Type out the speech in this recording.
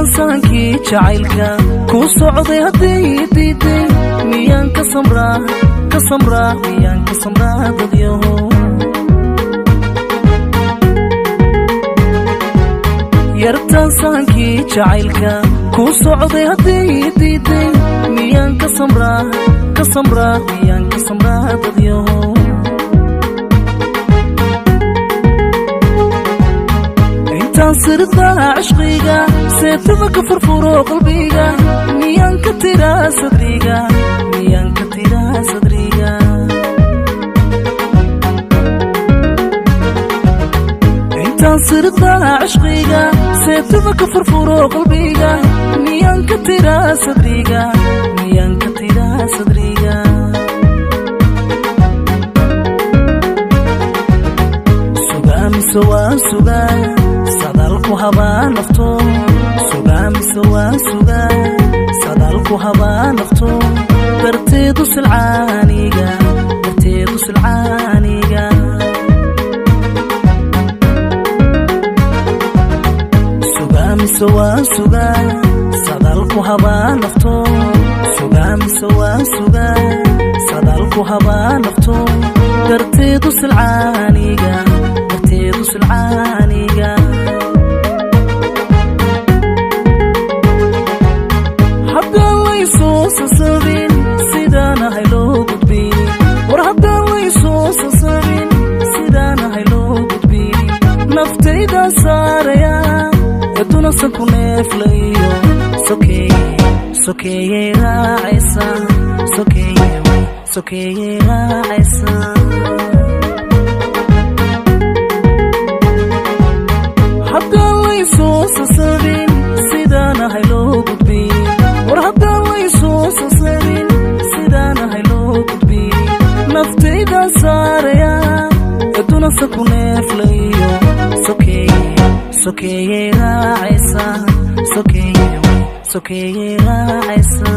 yartansankii jacaylka ku socday haddii diiday miyaan ka samraa miyaan ka samraa dadyahow yartansankii jacaylka ku socday haddii diiday miyaan ka samraa miyaan ka samraa dadyahow intaan sirdaa cishqiga seetaba ka furfuro qalbiga miyaan ka tiraa sadriga miyaan ka tiraa sadriga intaan sirdaa cishqiga seetaba ka furfuro qalbiga miyaan ka tiraa sadriga miyaan ka tiraa sadriga sugaa mise waan sugaa sadalku habaa nafto sugaa mise waan sugaa sadalku habaa nafto darteedu silcaaniga sugaa mise waan sugaa sadalku habaa nafto sugaa mise waan sugaa sadalku habaa nafto darteedu silcaaniga haddaan laysoo sasabin sidaanahay loo gudbin war haddaan laysoo sasabin sidaanahay loo gudbin naftaydaa saaraya eduna sanku neeflayo sokeeyey raacaysa sokeeyey raacaysa haddaan laysoo sasabin sidaanahay loo gudbin war haddaan laysoo sasabin sidaanahay loo gudbin naftaydaa saaraya eduna sanku neeflayo sokeeyey raacaysa sokeeyey raacaysa